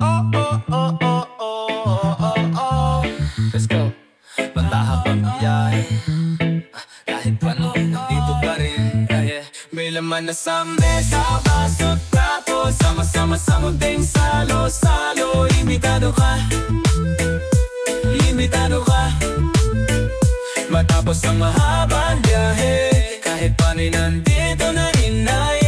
Oh, oh, oh, oh, oh, oh, oh. Let's go. Matahak ang biyahe, kahit paano, nandito pa rin. May laman na sa mesa, baso't plato, sama-sama sa munting salo-salo. Imbitado ka, imbitado ka. Matapos ang mahabang biyahe, kahit paano'y nandito na rin ay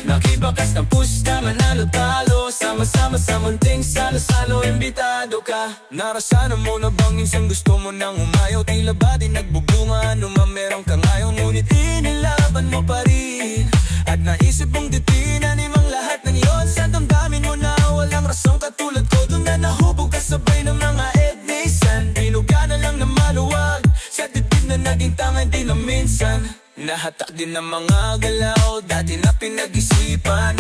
nakibakas ng pusta, manalo-talo, sama-sama sa munting salo-salo. Imbitado ka. Narasanan mo na bang minsan gusto mo nang umayaw? Tila ba di nagbubunga, ano man meron kang ayaw, ngunit inilaban mo pa rin. At naisip mong ditinan imang lahat ng iyon sa damdamin mo na walang rasong katulad ko. Doon na nahubog kasabay ng mga etnisan, binuga na lang na maluwag sa dibdib na naging tanga di na minsan. Nahatak din ng mga galaw dati na pinag-isipan,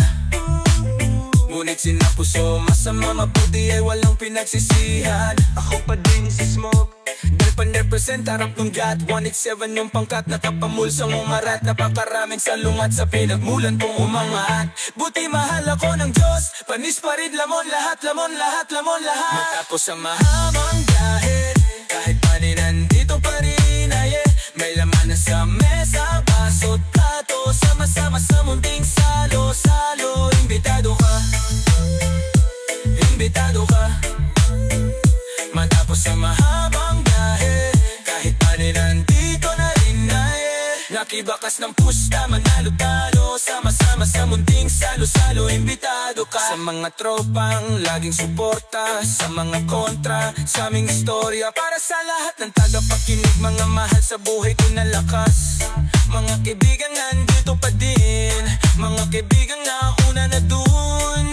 ngunit sinapuso, masama mabuti ay walang pinagsisihan. Ako pa din si Smoke, dahil pa-represent harap ng GAT 187 yung pangkat, nakapamulsang umarat. Napakaraming salungat sa pinagmulan kong umangat. Buti mahal ako ng Diyos, panis pa rin lamon lahat, lamon lahat, lamon lahat. Matapos ang mahabang biyahe, kahit paano nandito pa rin ay may laman na sa mesa, baso't plato, sama-sama sa munting salo-salo. Imbitado ka, imbitado ka. Matapos ang mahabang biyahe, kahit paano nandito na rin ay nakibakas ng pusta, manalo-talo, sama-sama sa munting salo-salo. Imbitado ka. Sa mga tropang laging suporta, sa mga kontra, sa aming istorya, para sa lahat ng tagapakinig, mga mahal sa buhay ko na lakas. Mga kaibigan nandito pa din, mga kaibigan na una na dun,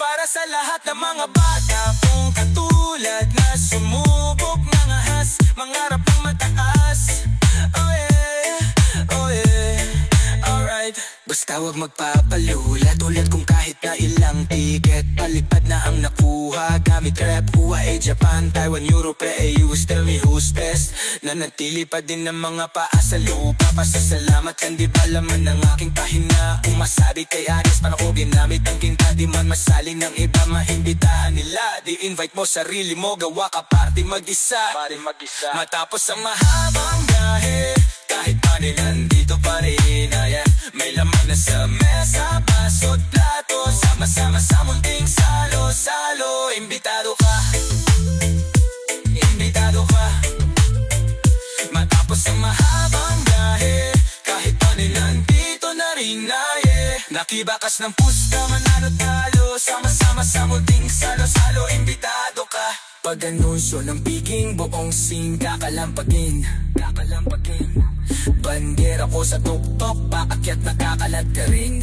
para sa lahat ng mga bata kong katulad na sumubok ng ahas, mangarap ng mataas. Oh yeah, oh yeah, alright. Basta wag magpapalula, tulad kung kahit na ilang ticket, palipad na ang nakuha, gamit rap, UAE, Japan, Taiwan, Europe, US, tell me who's best. Nanatili pa din ng mga paa sa lupa, pasasalamat lang di ba laman ng aking pahina. Kung masabi kay Aris, para ko ginamit ang kinta, di man masali ng iba, maimbitahan nila. Di invite mo sarili mo, gawa ka party mag-isa. Matapos ang mahabang biyahe, kahit paano nandito pa rin ay may laman na sa mesa, baso't plato, sama-sama sa munting salo-salo. Imbitado ka, imbitado ka. Matapos ang mahabang biyahe, kahit paano nandito na rin ay nakibakas ng pusta, manalo-talo, sama-sama sa munting salo-salo. Imbitado ka. Pag-anunsyo ng piging, buong scene kakalampagin, kakalampagin. Bandera ko sa tuktok, paakyat nakakalat ka rin.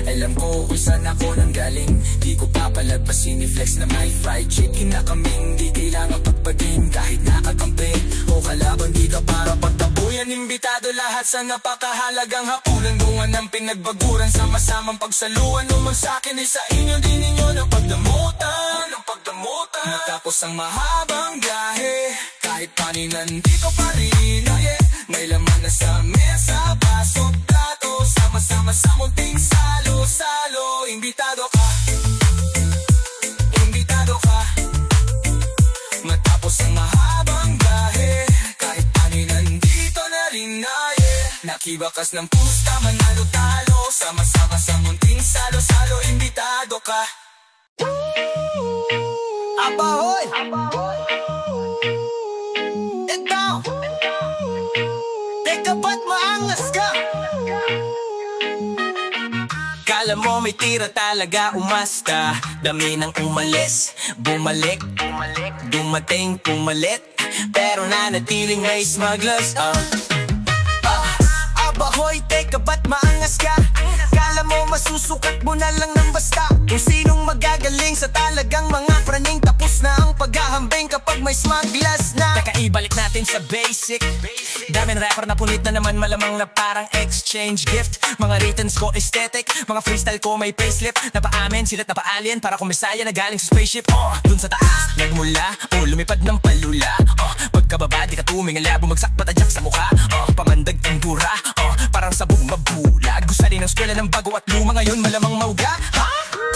Alam ko kung saan ako nanggaling, di ko papalagpasin, i-flex na may fried chicken na kaming di kailangan pagpagin. Kahit nakakampi o kalaban, di ka para pagtabuyan. Imbitado lahat sa napakahalagang hapunan, bunga ng pinagbaguran, sama-samang pagsaluan. Umang sa'kin ay sa inyo, di ninyo ng pagdamutan, ng pagdamutan. Matapos ang mahabang biyahe, kahit paano nandito pa rin ay may laman na sa mesa, baso't plato, sama-sama sa munting salo-salo. Imbitado ka, imbitado ka. Matapos ang mahabang biyahe, kahit paano nandito na rin ay nakibakas ng pusta, manalo-talo, sama-sama sa munting salo-salo. Imbitado ka. Abahoy! Ikaw! Teka ba't maangas ka? Kala mo may tira talaga, umasta. Dami nang umalis, bumalik, dumating, pumalit, pero nanatiling may smugglers. Abahoy, teka ba't maangas ka? Kala mo masusukat mo na lang ng basta. Kung sinong magagaling sa talagang mga praning, tapos na ang paghahambing kapag may smugglers na. Teka, ibalik natin sa basic. Daming rapper na punit na naman, malamang na parang exchange gift. Mga writtens ko aesthetic, mga freestyle ko may payslip. Napaamin, silat na pa-alien, para kung misaya na galing sa spaceship. Dun sa taas, nagmula, lumipad ng palula. Pagkababa, di ka tumingala, bumagsak patadyak sa mukha. Pamandag ang bura, parang sabog mabulag. Gusali ng eskwela ng bago at luma, ngayon malamang mauga.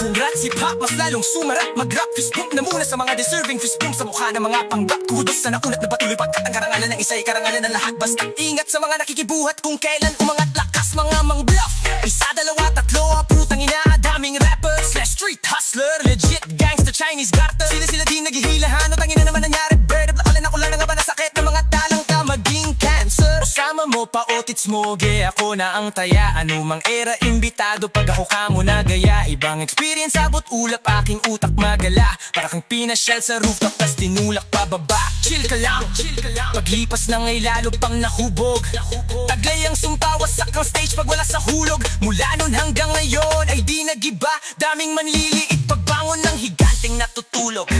Congrats, hip-hop, mas lalong sumarap. Mag-rap, fistbump na muna sa mga deserving. Fistbump sa mukha ng mga pang-rap. Kudos sa nakunat na patuloy pagkat ang karangalan ng isa ay karangalan ng lahat. Basta ingat sa mga nakikibuhat kung kailan umangat lakas mga mang-bluff. Isa, dalawa, tatlo, putang ina, daming rapper slash street hustler, legit gangsta Chinese garter. Sila di naghihilahan, o tangina naman nangyari. Bird up, nakalan ako lang na nga ba nasakit ng mga talang ka maging cancer. Kasama mo pa otits mo, ge ako na ang taya. Anumang era, imbitado pag ako ka mo na gaya. Ibang experience, abot ulap, aking utak magala. Para kang pinasyal sa rooftop, tas tinulak pababa. Chill ka lang, paglipas ng ay lalo pang nahubog. Taglay ang sumpa, wasak ang stage pag wala sa hulog. Mula nun hanggang ngayon ay di nagiba. Daming manliliit pagbangon ng higanting natutulog.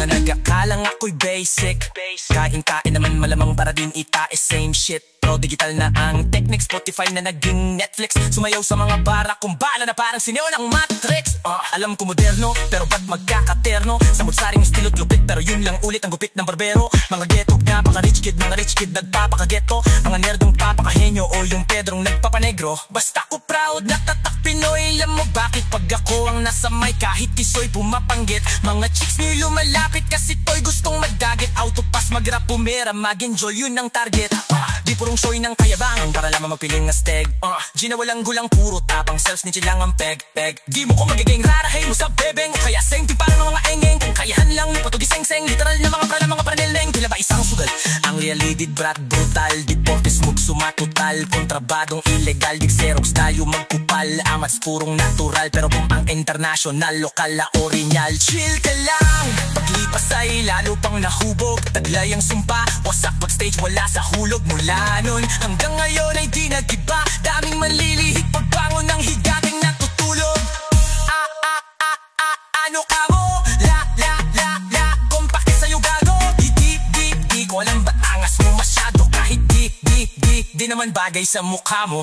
Nagakalang ako'y basic. Kain-kain naman malamang para din itae same shit. Pro digital na ang technique, Spotify na naging Netflix. Sumayaw sa mga bara kung bala na parang sineo ng Matrix. Alam ko moderno, pero ba't magkakaterno? Samot-saring estilo't lupit, pero yun lang ulit ang gupit ng barbero. Mga ghetto na, mga rich kid nagpapakageto. Mga nerdong papakahenyo o yung Pedrong nagpapanegro. Basta ko proud, natatak Pinoy. Alam mo bakit pag ako ang nasa mic, kahit kisoy pumapanggit. Mga chicks nyo'y lumalapit kasi to'y gustong magdagit. Autopass, mag-rap, pumera, mag-enjoy, yun ang target. Di purong show ng kayabangan para lamang magpiling na steg. G na walang gulang, puro tapang selves, ni lang ang peg. Di mo ko magiging rarahay mo sa bebeng. O kaya same team parang mga engeng. Kung kayahan lang, patugiseng-seng. Literal na mga praneleng. Tila ba isang sugal? Ang realidad brat, brutal. Deporte, smooth, sumatutal. Kontrabadong illegal, dig xerox tayo magkupal. Amats purong natural, pero kung ang international, lokal na original. Chill ka lang, paglipas ay lalo pang nahubog. Taglay ang sumpa, wasak backstage, wala sa hulog. Mula nun hanggang ngayon ay di nagiba. Daming manlilihik pagbangon ng higating natutulog. Ano ka mo? La kompake sa'yo gago. Di ko alam ba't angas mo masyado. Kahit di naman bagay sa mukha mo.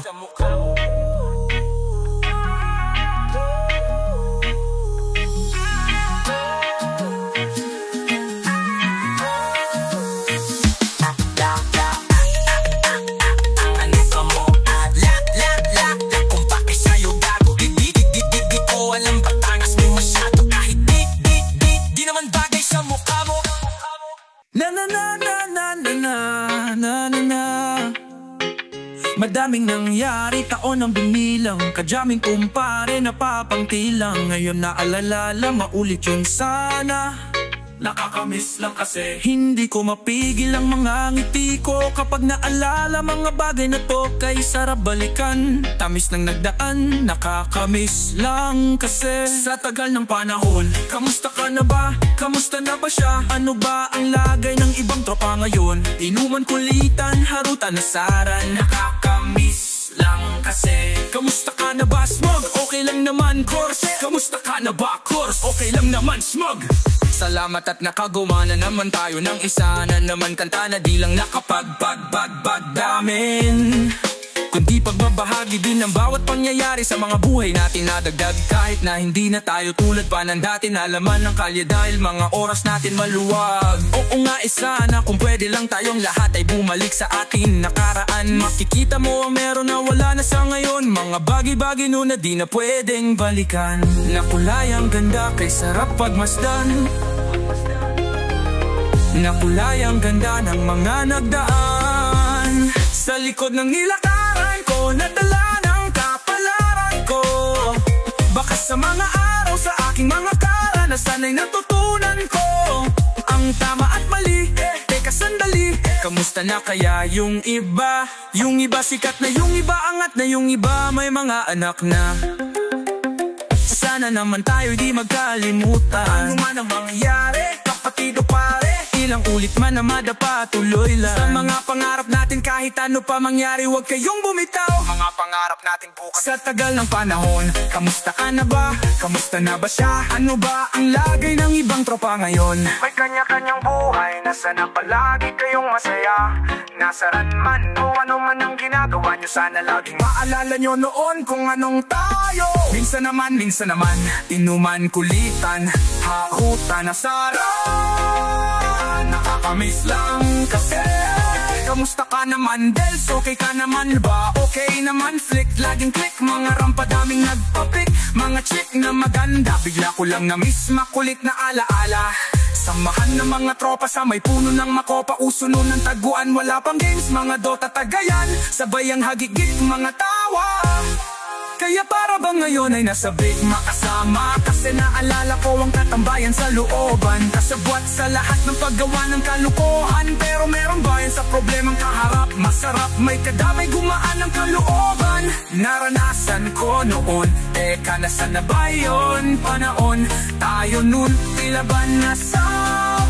Madaming nangyari, taon ang binilang. Kadyaming kumpare, napapangtilang. Ngayon naalala, maulit yun sana. Nakakamiss lang kasi hindi ko mapigil ang mga ngiti ko kapag naalala mga bagay na to kay sarap balikan. Tamis ng nagdaan, nakakamiss lang kasi sa tagal ng panahon. Kamusta ka na ba? Kamusta na ba siya? Ano ba ang lagay ng ibang tropa ngayon? Inuman, kulitan, harutan, nasaran. Nakakamiss lang kasi. Kamusta ka na ba, Smog? Okay lang naman, Course. Kamusta ka na ba, Course? Okay lang naman, Smog. Salamat at nakagawa na naman tayo ng isa na naman kanta na di lang nakapagdamin. Kundi pagbabahagi din ng bawat pangyayari sa mga buhay natin na dagdag. Kahit na hindi na tayo tulad pa ng dati na laman ng kalye dahil mga oras natin maluwag. Oo nga, sana kung pwede lang tayong lahat ay bumalik sa ating nakaraan. Makikita mo ang meron na wala na sa ngayon. Mga bagay-bagay noon na di na pwedeng balikan. Nakulay ang ganda kay sarap pagmasdan. Nakulay ang ganda ng mga nagdaan. Sa likod ng nilakaran ko, nadala ng kapalaran ko. Baka sa mga araw sa aking mga karanasan ay natutunan ko ang tama at mali. Teka sandali, kamusta na kaya yung iba? Yung iba sikat na, yung iba angat na, yung iba may mga anak na. Sana naman tayo di magkalimutan. Ano man ang mangyari, kapatid o pare, ilang ulit man na madapa, tuloy lang. Sa mga pangarap natin kahit ano pa mangyari, huwag kayong bumitaw. Mga pangarap natin bukas. Sa tagal ng panahon, kamusta ka na ba? Kamusta na ba siya? Ano ba ang lagay ng ibang tropa ngayon? May kanya-kanyang buhay, nasa na palagi kayong masaya. Nasaran man o ano man ang ginagawa nyo, sana laging maalala nyo noon kung anong tayo. Minsan naman, inuman, kulitan, hakutan, nasaran. promise lang kasi. Kamusta ka naman, Dels? Okay ka naman ba? Okay naman, flick, laging click. Mga rampa daming nagpapik. Mga chick na maganda, bigla ko lang na-miss. Makulit na alaala. Samahan ng mga tropa sa may puno ng makopa. Uso nun ng taguan, wala pang games. Mga Dota tagayan, sabay ang hagigit, mga tawa. Kaya para bang ngayon ay nasa break makasama. Kasi naalala ko ang katambayan sa looban. Kasabwat sa lahat ng paggawa ng kalukuhan. Pero meron ba yan sa problemang kaharap? Masarap, may kadamay, gumaan ang kalooban. Naranasan ko noon, teka nasan na ba yun? Panahon, tayo nun, tila ba nasa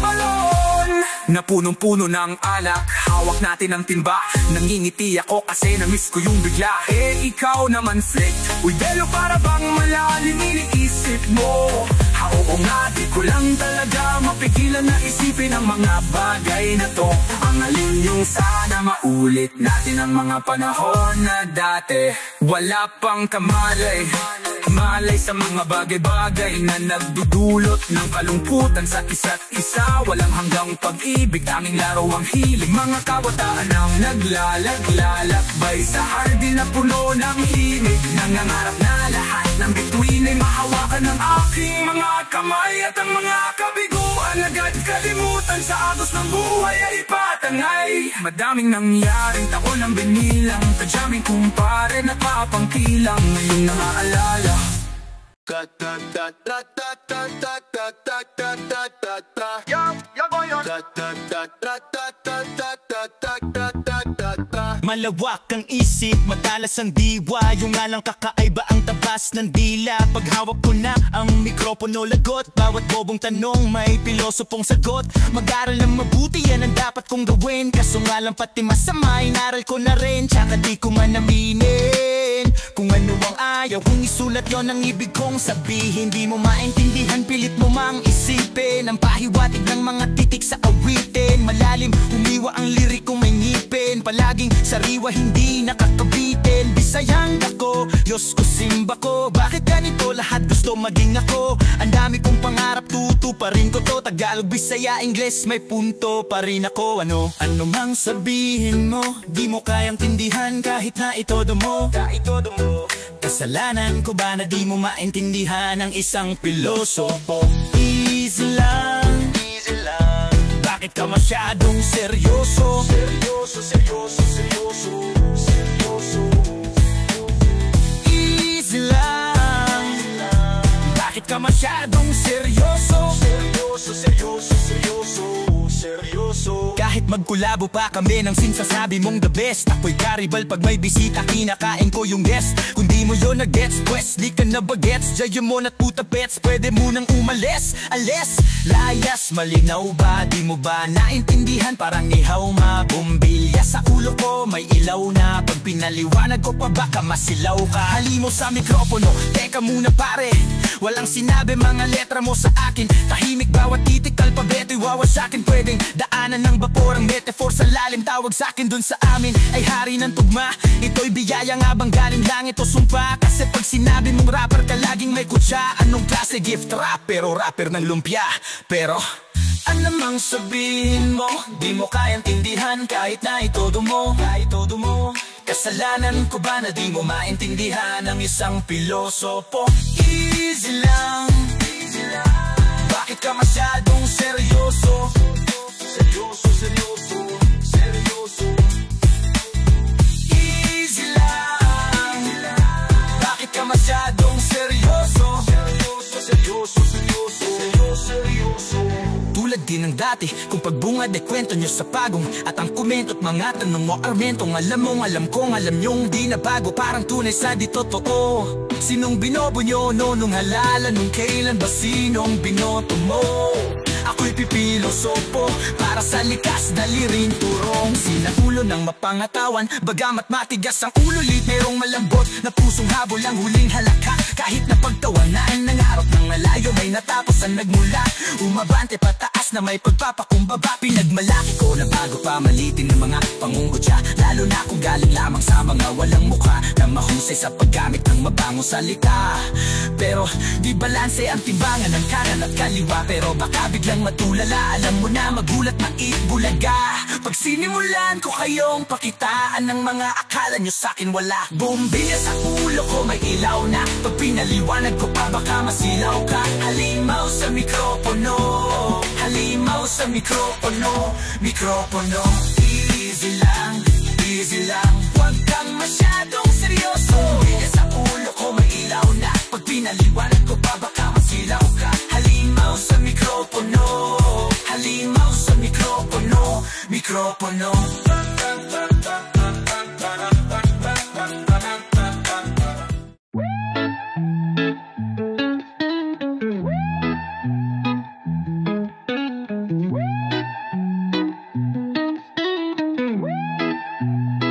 balon? Na punong-puno ng alak, hawak natin ang timba. Nangingiti ako kasi na-miss ko yung bigla. Ikaw naman flick, uy Delo, para bang malalim iniisip mo? Oo nga, di ko lang talaga mapigilan na isipin ang mga bagay na to. Ang alin yung sana maulit natin ang mga panahon na dati. Wala pang kamalay, malay sa mga bagay-bagay na nagdudulot ng kalungkutan sa isa't isa. Walang hanggang pag-ibig, tanging laro ang hiling. Mga kabataan ang naglalakbay sa hardin na puno ng himig. Nangangarap na lahat ng bituin ay mahawakan ng aking mga kamay. At ang mga kabiguan agad kalimutan, sa agos ng buhay ay patangay. Madaming nangyaring taon ang binilang, kadyaming kumpare na papangkilang. Ngayong naaalala malawak ang isip, matalas ang diwa. Yung nga lang kakaiba ang tabas ng dila. Pag hawak ko na ang mikropono, lagot. Bawat bobong tanong may pilosopong sagot. Mag-aral ng mabuti, yan ang dapat kong gawin. Kaso nga lang pati masama, inaral ko na rin. Tsaka di ko man aminin kung ano ang ayaw kung isulat yon ang ibig kong sabihin. Di mo maintindihan, pilit mo mang isipin ang pahiwatig ng mga titik sa awitin. Malalim, umiwa ang lirik kong may ngipin. Palaging sariwa, hindi nakakabitin. Bisayang ako, Diyos ko, simba ko. Bakit ganito lahat gusto maging ako? Ang dami kong pangarap, tutuparin ko to. Tagalog, Bisaya, Ingles, may punto pa rin ako. Ano mang sabihin mo, di mo kayang tindihan kahit na itodo mo. Kasalanan ko ba na di mo maintindihan ang isang pilosopo? Easy lang, easy lang. Bakit ka masyadong seryoso? Seryoso, seryoso, seryoso, seryoso. Easy lang. Bakit ka masyadong seryoso? Seryoso, seryoso, seryoso, seryoso. Kahit magkulabo pa kami ng sinsasabi mong the best. Ako'y karibal pag may bisita, kinakain ko yung guest. Kung di mo yun na-gets, pwes, di ka na bagets. Diyan mo na't puta pets, pwede mo nang umalis. Alis, layas, malinaw ba? Di mo ba naintindihan? Parang ihaw mabumbilya sa ulo ko, may ilaw na. Pag pinaliwanag ko pa baka masilaw ka. Halimo sa mikropono, teka muna pare. Walang sinabi mga letra mo sa akin. Tahimik bawat titik, alpabeto iwawasakin. Pwedeng daanan ng vapor ang metaphor sa lalim. Tawag sa'kin dun sa amin ay hari ng tugma. Ito'y biyaya nga bang galing langit o sumpa? Kasi pag sinabi mong rapper ka laging may kutsa. Anong klase gift rap? Pero rapper ng lumpia. Pero ano mang sabihin mo, di mo kayang tindihan kahit na itodo mo. Kasalanan ko ba na di mo maintindihan ang isang pilosopo? Easy lang, easy lang. Bakit ka masyadong seryoso? Seryoso, seryoso, seryoso. Easy lang, easy lang. Bakit ka masyadong seryoso? Seryoso, seryoso, seryoso, seryoso, seryoso. Tulad din ng dati, kung pagbungad ay kwento nyo sa pagong. At ang komento at mga tanong mo armentong alam mong alam kong alam nyong di na bago. Parang tunay sa di totoo. Sinong binobo nyo, nung halala, nung kailan ba sinong binoto mo? Ako'y pipilosopo para sa likas dalirin turong. Sinahulo ng mapangatawan, bagamat matigas ang ulo, literong malambot na pusong habol ang huling halakha. Kahit na pagtawanan ng araw ng malayo, may natapos ang nagmula. Umabante pataas na may pagpapakumbaba. Pinagmalaki ko na bago pa malitin ng mga pangungutya, lalo na kung galing lamang sa mga walang mukha na mahusay sa paggamit ng mabangong salita. Pero di balanse ang timbangan ng kanan at kaliwa, pero baka biglang matulala. Alam mo na, magulat, maibulaga pag sinimulan ko kayong pakitaan ng mga akala nyo sa'kin wala. Bombilya sa ulo ko, may ilaw na. Pag pinaliwanag ko pa, baka masilaw ka. Halimaw sa mikropono, halimaw sa mikropono. Mikropono, easy lang, huwag kang masyadong seryoso. Bombilya sa ulo ko, may ilaw na. Pag pinaliwanag ko pa, baka masilaw ka. Halimaw sa mikropono, halimaw sa mikropono. Mikropono.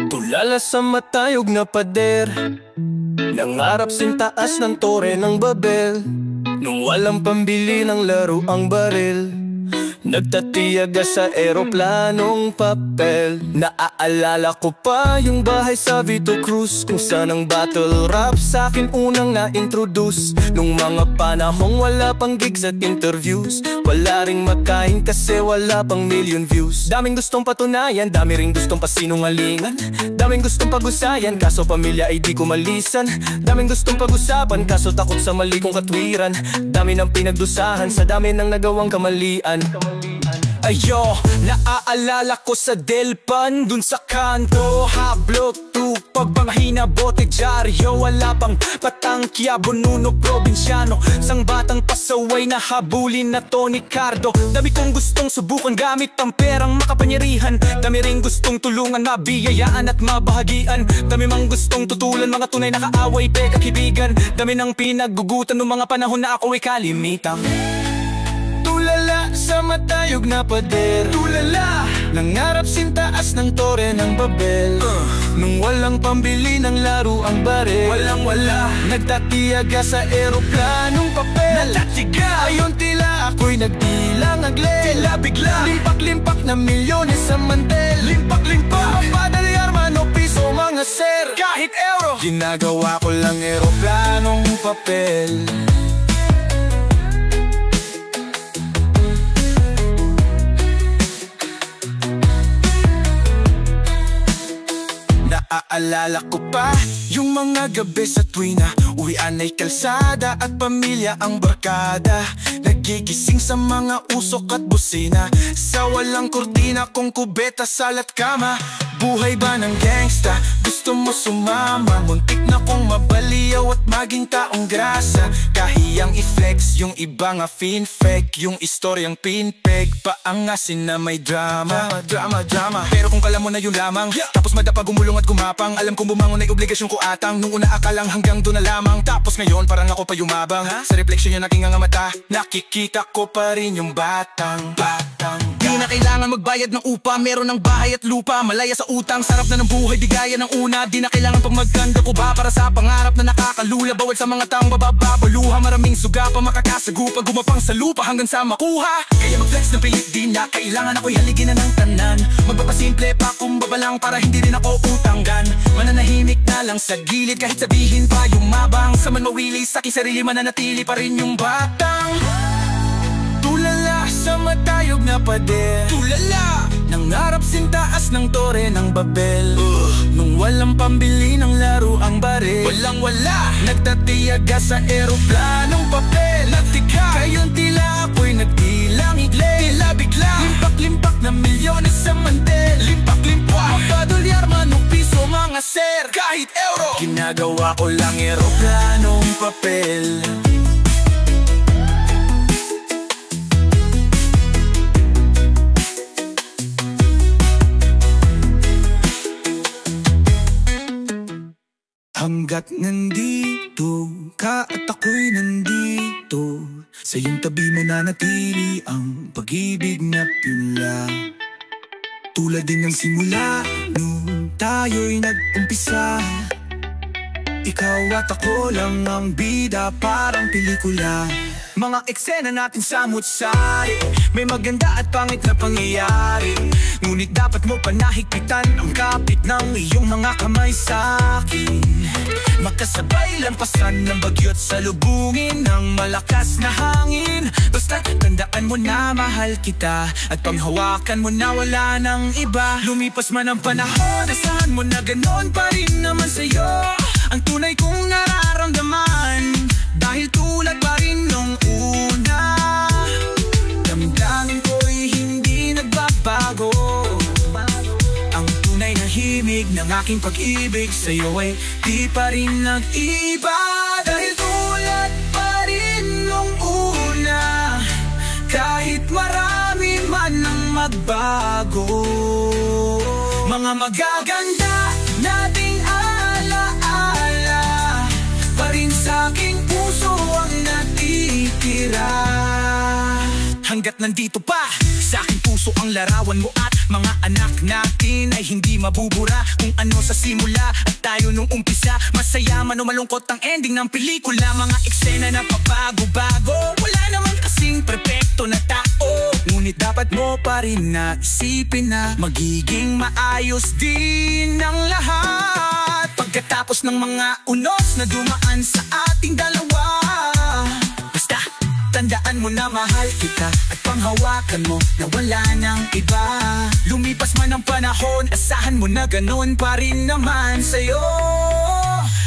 Tulala sa matayog na pader, nangarap sintaas ng tore ng Babel. Nung walang pambili ng laro ang baril, nagtatiyaga sa eroplanong papel. Naaalala ko pa yung bahay sa Vito Cruz, kung saan ang battle rap sa'kin unang na-introduce. Nung mga panahong wala pang gigs at interviews, wala ring makain kasi wala pang million views. Daming gustong patunayan, dami ring gustong pasinungalingan. Daming gustong pag-usayan, kaso pamilya ay di ko malisan. Daming gustong pag-usapan, kaso takot sa mali kong katwiran. Dami ng pinagdusahan sa dami ng nagawang kamalian. Ayo, naaalala ko sa Delpan, dun sa kanto, hablot to pagpangahina, bote dyaryo. Wala pang patangkya, bununo, probinsyano. Sang batang pasaway na habulin na Tony Cardo. Dami kong gustong subukan gamit ang perang makapangyarihan. Dami ring gustong tulungan, mabiyayaan at mabahagian. Dami mang gustong tutulan, mga tunay na kaaway, pekakibigan. Dami ng pinagugutan ng mga panahon na ako ay kalimitang. Tulala sa matayog na pader, tulala, nangarap sintaas ng tore ng Babel. Nung walang pambili ng laro ang baril, walang wala, nagtatiyaga sa eroplanong papel. Natatiga, ayon tila ako'y nagdilang aglel. Tila bigla, limpak-limpak na milyones sa mantel. Limpak-limpak, mapadali arman o piso mga sir, kahit euro. Ginagawa ko lang eroplanong papel. Naaalala ko pa yung mga gabi sa tuwina, uwian ay kalsada at pamilya ang barkada. Nagigising sa mga usok at busina, sa walang kurtina kong kubeta, salat kama. Buhay ba ng gangsta? Gusto mo sumama? Muntik na kong mabaliyaw at maging taong grasa. Kahiyang i-flex, yung iba nga fin-fake, yung istoryang pinpeg, paangasin na may drama. Drama. Pero kung kala mo na yun lamang, tapos madapa gumulong at gumapang. Alam kong bumangon ay obligasyon ko atang. Nung una akalang hanggang doon na lamang, tapos ngayon parang ako pa yumabang. Sa refleksyon yung aking nga mata, nakikita ko pa rin yung batang. Di na kailangan magbayad ng upa, meron ng bahay at lupa, malaya sa utang, sarap na ng buhay, di gaya ng una. Di na kailangan pang magganda ko ba para sa pangarap na nakakalula. Bawal sa mga taong bababaluha, maraming suga pa makakasagupa, gumapang sa lupa hanggang sa makuha. Kaya mag-flex ng pilit, di na kailangan ako'y haligin na ng tanan. Magpapasimple pa kung babalang para hindi rin ako utanggan. Mananahimik na lang sa gilid kahit sabihin pa yumabang. Sa man mawili sa aking sarili, mananatili pa rin yung batang. Tulala sa matayog na pader, tulala, nangarap sintaas ng tore ng Babel. Nung walang pambili ng laro ang baril, walang wala, nagtatiyaga sa eroplanong papel. Nagtika, kayon tila ako'y nagdilang igle. Tila bigla, limpak-limpak na milyones sa mantel. Limpak-limpak, mapadolyar man o piso mga sir, kahit euro. Ginagawa ko lang eroplanong papel. Hanggat nandito ka at ako'y nandito, sa iyong tabi mananatili ang pag-ibig na pula. Tulad din ng simula nung tayo'y nag-umpisa, ikaw at ako lang ang bida, parang pelikula. Mga eksena natin sa mutsari, may maganda at pangit na pangyayari. Ngunit dapat mo panahigpitan ang kapit ng iyong mga kamay sa'kin. Makasabay lampasan ng bagyo't salubungin ng malakas na hangin. Basta tandaan mo na mahal kita at panghawakan mo na wala ng iba. Lumipas man ang panahon, asahan mo na ganon pa rin naman sa'yo ang tunay kong nararamdaman. Dahil tulad pa rin nung una, damdamin ko'y hindi nagbabago. Ang tunay na himig ng aking pag-ibig sa'yo ay di pa rin nag-iba. Dahil tulad pa rin nung una, kahit marami man ang magbago. Mga magaganda nating alaala pa rin sa'king puso ang natitira. Hanggat nandito pa sa aking puso ang larawan mo at mga anak natin ay hindi mabubura. Kung ano sa simula at tayo nung umpisa, masaya man o malungkot ang ending ng pelikula. Mga eksena na pabago-bago, wala naman kasing perpekto na tao. Ngunit dapat mo pa rin na isipin na magiging maayos din ang lahat pagkatapos ng mga unos na dumaan sa ating dalawa. Basta tandaan mo na mahal kita at panghawakan mo na wala nang iba. Lumipas man ang panahon, asahan mo na ganon pa rin naman sa'yo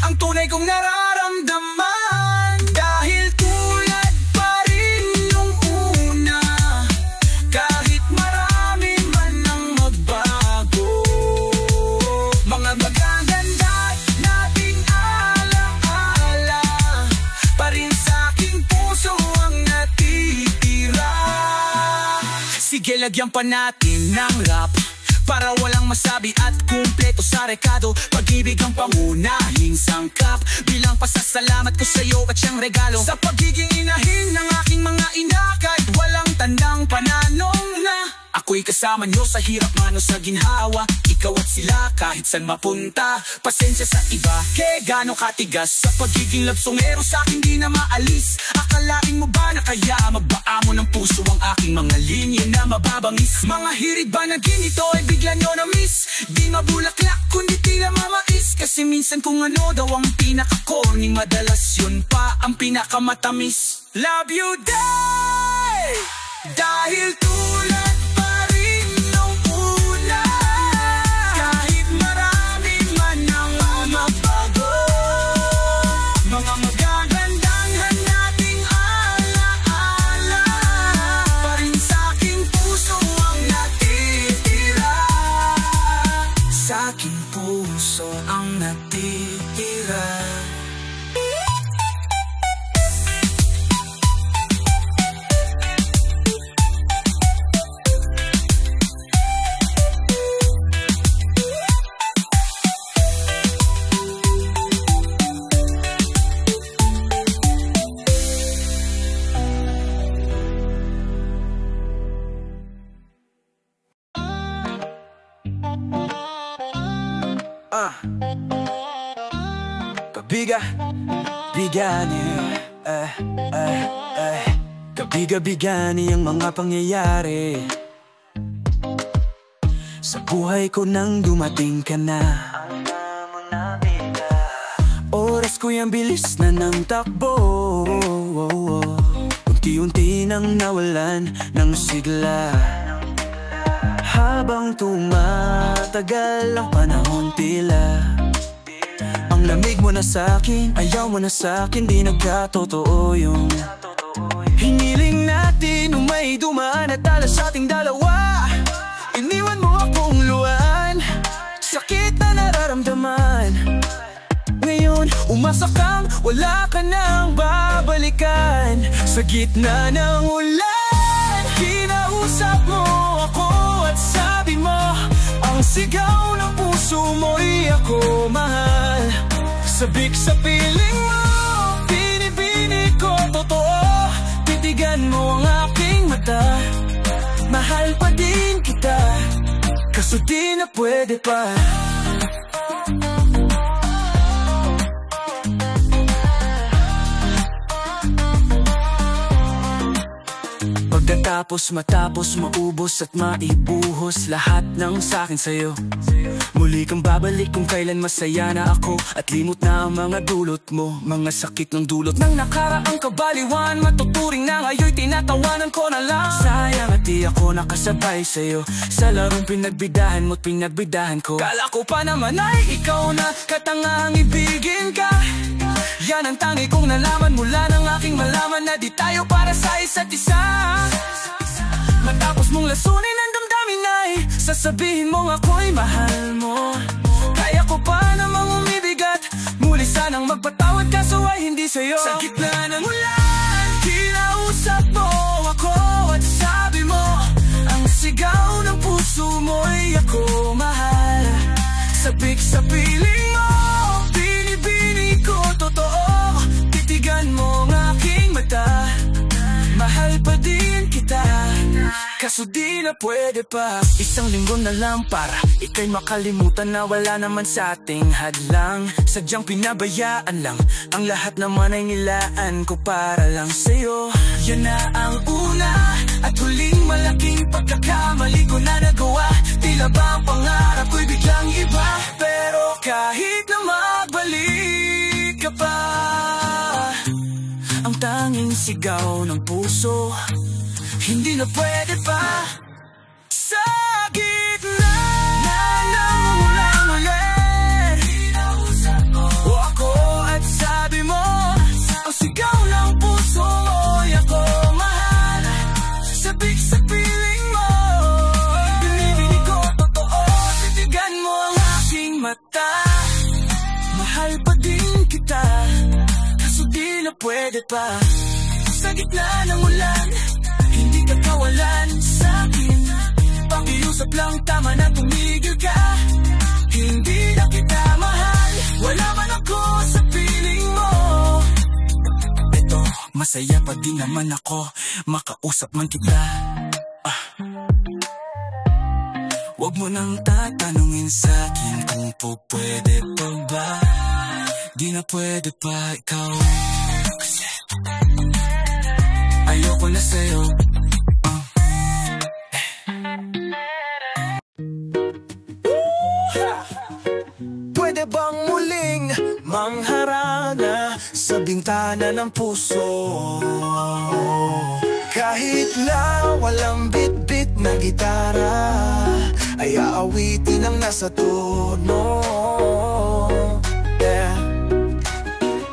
ang tunay kong nararamdaman. Dahil tulad pa rin nung una, kahit marami man ang magbago. Mga magaganda nating alaala pa rin sa'king puso ang natitira. Sige, lagyan pa natin ng rap para walang masabi at kumpleto sa rekado. Pag-ibig ang pangunahing sangkap bilang pasasalamat ko sa'yo at siyang regalo. Sa pagiging inahin ng aking mga ina, kahit walang tandang pananong na ako'y kasama nyo sa hirap man o sa ginhawa. Ikaw at sila kahit saan mapunta. Pasensya sa iba, kaya gano'ng katigas. Sa pagiging labsongero sa'kin di na maalis. Akalain mo ba na kaya magbaa mo ng puso ang aking mga linya na mababangis? Mga hirig ba na ginito ay bigla nyo na miss? Di mabulaklak kundi tila mamais. Kasi minsan kung ano daw ang pinaka-corny, madalas yun pa ang pinakamatamis. Love you day! Dahil tulad pa rin nung una, kahit marami man ang magbago. Mga magagandang nating alaala pa rin sa'king puso ang natitira. Sa'king puso ang natitira. Kabiga-bigani ang mga pangyayari sa buhay ko nang dumating ka na. Oras ko yung bilis na ng takbo, unti-unti nang nawalan ng sigla. Habang tumatagal ang panahon tila ang lamig mo na sa'kin, ayaw mo na sa'kin, di nagkatotoo yung hiniling natin. Nung may dumaan at talas sa ating dalawa, iniwan mo akong luwan, sakit na nararamdaman. Ngayon, umasa kang wala ka nang babalikan. Sa gitna ng ulan, kinausap mo ako at sabi mo, ang sigaw ng puso mo'y ako mahal. Sabik sa piling mo, binibini ko totoo. Titigan mo ang aking mata, mahal pa din kita, kaso di na pwede pa. Matapos maubos at maibuhos lahat ng sakin sa'yo, muli kang babalik kung kailan masaya na ako, at limot na ang mga dulot mo, mga sakit ng dulot ng nakaraang kabaliwan. Matuturing na ngayon, tinatawanan ko na lang. Sayang at di ako nakasabay sa'yo sa larong pinagbidahan mo't pinagbidahan ko. Kala ko pa naman ay ikaw na katangang ibigin ka. Yan ang tangi kong nalaman mula ng aking malaman na di tayo para sa isa't isa. Matapos mong lasunin ang damdamin ay sasabihin mong ako'y mahal mo. Kaya ko pa namang umibigat, muli sanang magpatawad kaso ay hindi sa'yo. Sa gitna ng ulan, kinausap mo ako at sabi mo, ang sigaw ng puso mo'y ako mahal. Sabik sa piling mo, binibini ko totoo, titigan mo ng aking mata. Mahal pa din kita, kaso di na pwede pa. Isang linggo na lang para ika'y makalimutan na wala naman sa ating hadlang. Sadyang pinabayaan lang, ang lahat naman ay nilaan ko para lang sa'yo. Yan na ang una at huling malaking pagkakamali ko na nagawa. Tila ba ang pangarap ko'y biglang iba, pero kahit na magbalik ka pa, ang tanging sigaw ng puso, hindi na pwede pa. Sa gitna ng ulang ulit, kinausap mo ako at sabi mo, ang sigaw ng puso ay ako mahal. Sabik sa piling mo, binibini ko totoo, titigan mo ang aking mata. Mahal pa din kita, kaso di na pwede pa. Sa gitna ng ulan, hindi ka kawalan sa'kin. Pakiusap lang, tama na tumigil ka. Hindi na kita mahal, wala man ako sa piling mo. Ito, masaya pa din naman ako, makausap man kita. Huwag mo nang tatanungin sa'kin kung po pwede pa ba. Di na pwede pa ikaw, kasi ayoko na sa'yo. Pwede bang muling mangharana sa bintana ng puso? Kahit na walang bit-bit na gitara, ay aawitin ang nasa tono.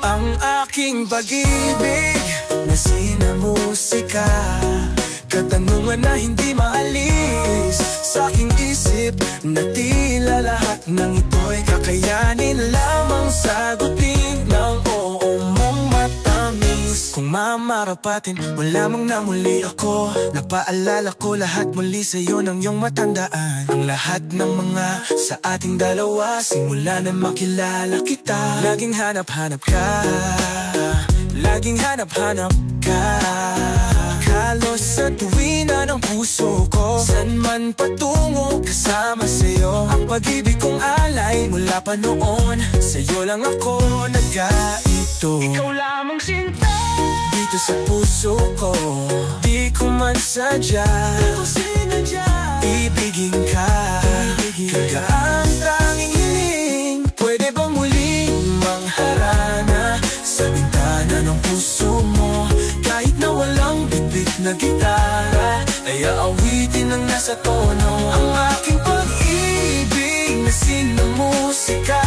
Ang aking pag-ibig na sinamusika, katanungan na hindi maalis sa aking isip, na tila lahat ng ito'y kakayanin lamang sagutin ng oo mong matamis. Kung mamarapatin, wala mong namuli ako, napaalala ko lahat muli sa'yo ng iyong matandaan. Ang lahat ng mga sa ating dalawa, simula na makilala kita. Laging hanap-hanap ka, laging hanap-hanap ka. Halos sa tuwina ng puso ko, san man patungo kasama sa'yo. Ang pag-ibig kong alay mula pa noon, sa'yo lang ako nag-aito. Ikaw lamang sinta dito sa puso ko, di ko man sadya, ibigin ka. Kagaang tanging hiling, pwede bang muling mangharana sa bintana ng puso mo? Kahit na walang bit-bit na gitara, ay aawitin ang nasa tono. Ang aking pag-ibig na sinamusika,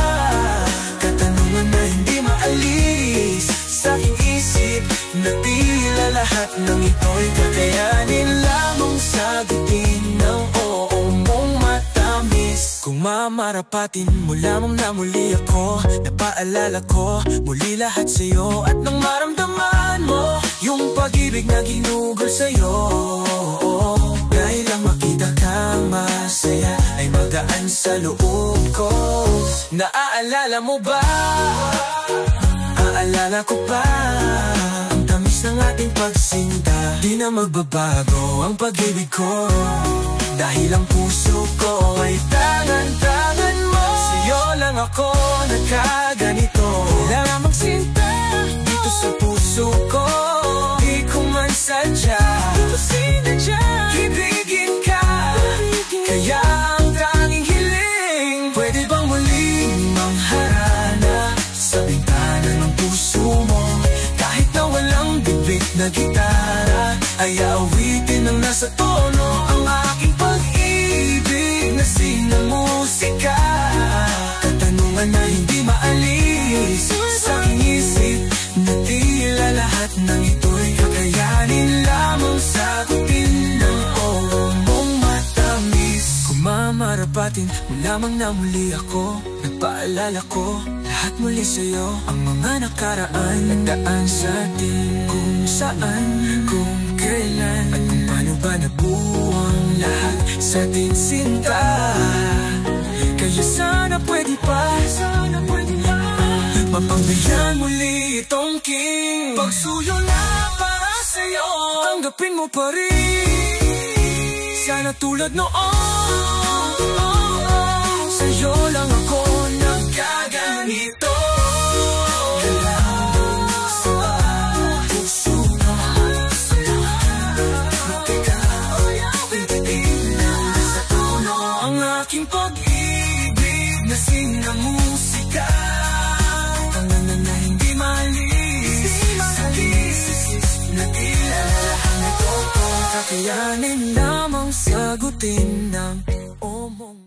katanungan na hindi maalis sa aking isip, na tila lahat ng ito'y kakayanin lamang sagutin ng oo mong matamis. Kung mamarapatin mo lamang na muli ako, napaalala ko muli lahat sa'yo, at nang maramdaman mo yung pag-ibig na ginugol sa'yo, dahil lang makita kang masaya ay magaan sa loob ko. Naaalala mo ba? Aalala ko pa ang tamis ng ating pagsinta. Di na magbabago ang pag-ibig ko, dahil ang puso ko ay tangan-tangan mo. Sa'yo lang ako nagkaganito, kailangan magsinta dito sa puso ko. Di ko man sadya, ito sinadya, akin mo lamang na muli ako. Nagpaalala ko lahat muli sa'yo, ang mga nakaraan, nagdaan sa atin, kung saan, kung kailan, at kung paano ba nabuwang lahat sa ating sinta. Kaya sana pwede pa, mapagbigyan muli itong king. Pagsuyo na para sa'yo, tanggapin mo pa rin. Sana tulad noon, sa'yo lang ako nagkaganito. Puso na sa tono ang aking pag-ibig na sinamusika. Tanganan na hindi malis, na kilalahan ito ko. Kakayanin lamang sagutin ng omong.